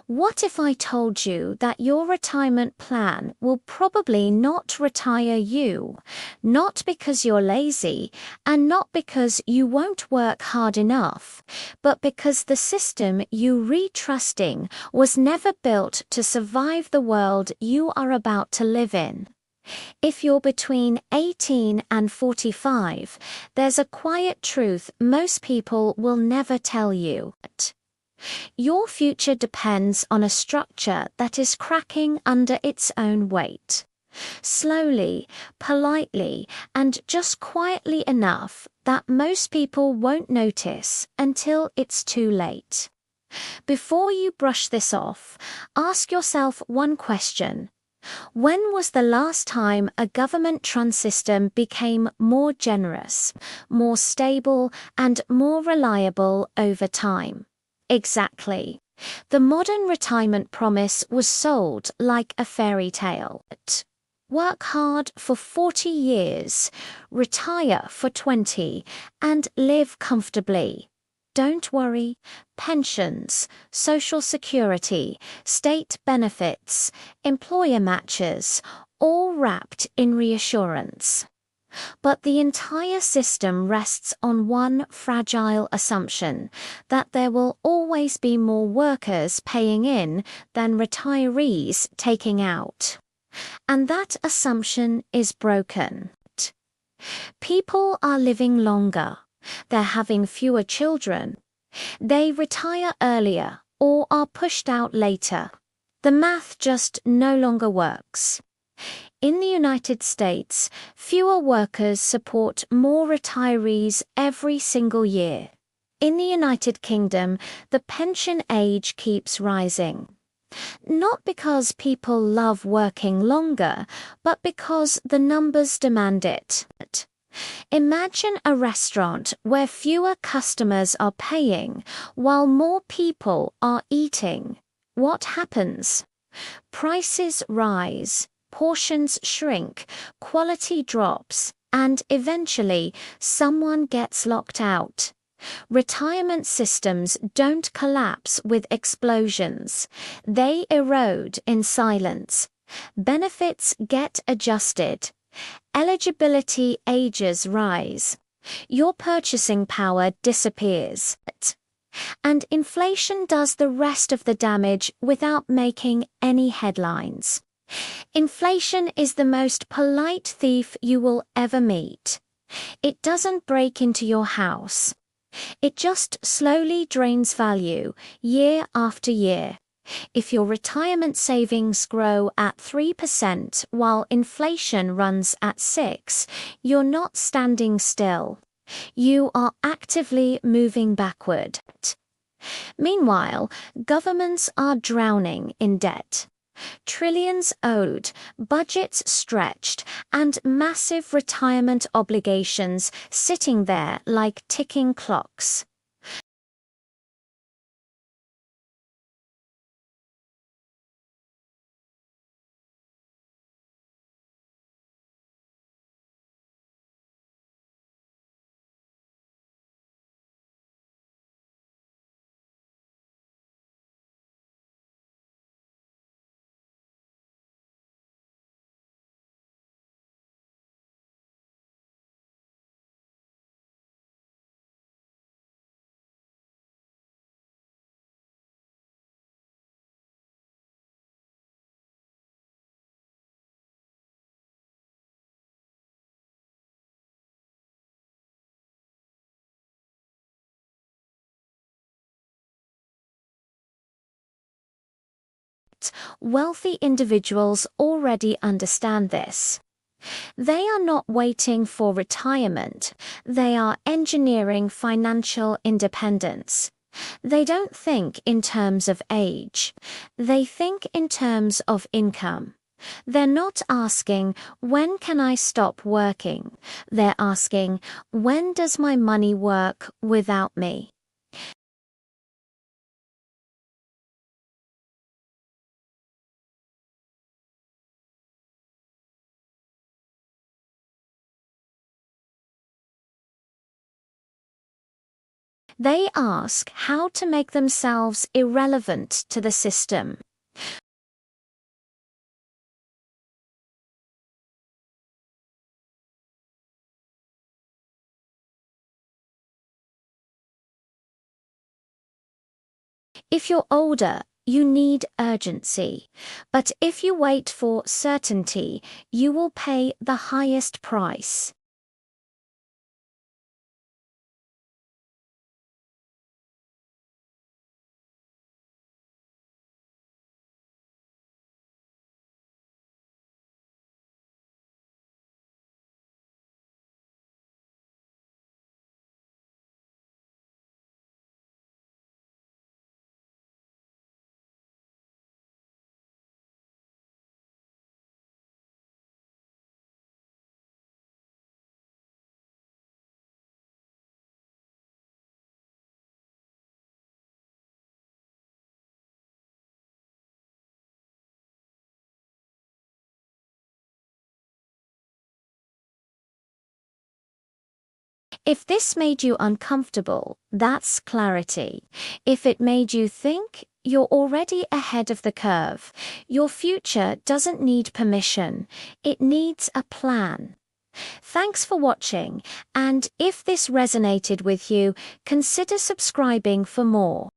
What if I told you that your retirement plan will probably not retire you, not because you're lazy and not because you won't work hard enough, but because the system you retrusting was never built to survive the world you are about to live in? If you're between 18 and 45, there's a quiet truth most people will never tell you. Your future depends on a structure that is cracking under its own weight. Slowly, politely, and just quietly enough that most people won't notice until it's too late. Before you brush this off, ask yourself one question. When was the last time a government-run system became more generous, more stable, and more reliable over time? Exactly. The modern retirement promise was sold like a fairy tale. Work hard for 40 years, retire for 20, and live comfortably. Don't worry, pensions, social security, state benefits, employer matches, all wrapped in reassurance. But the entire system rests on one fragile assumption, that there will always be more workers paying in than retirees taking out. And that assumption is broken. People are living longer. They're having fewer children. They retire earlier or are pushed out later. The math just no longer works. In the United States, fewer workers support more retirees every single year. In the United Kingdom, the pension age keeps rising. Not because people love working longer, but because the numbers demand it. Imagine a restaurant where fewer customers are paying while more people are eating. What happens? Prices rise, portions shrink, quality drops, and eventually someone gets locked out. Retirement systems don't collapse with explosions. They erode in silence. Benefits get adjusted. Eligibility ages rise. Your purchasing power disappears. And inflation does the rest of the damage without making any headlines. Inflation is the most polite thief you will ever meet. It doesn't break into your house. It just slowly drains value year after year. If your retirement savings grow at 3% while inflation runs at 6%, you're not standing still. You are actively moving backward. Meanwhile, governments are drowning in debt. Trillions owed, budgets stretched, and massive retirement obligations sitting there like ticking clocks. Wealthy individuals already understand this. They are not waiting for retirement. They are engineering financial independence. They don't think in terms of age. They think in terms of income. They're not asking, when can I stop working? They're asking, when does my money work without me? They ask how to make themselves irrelevant to the system. If you're older, you need urgency. But if you wait for certainty, you will pay the highest price. If this made you uncomfortable, that's clarity. If it made you think, you're already ahead of the curve. Your future doesn't need permission. It needs a plan. Thanks for watching, and if this resonated with you, consider subscribing for more.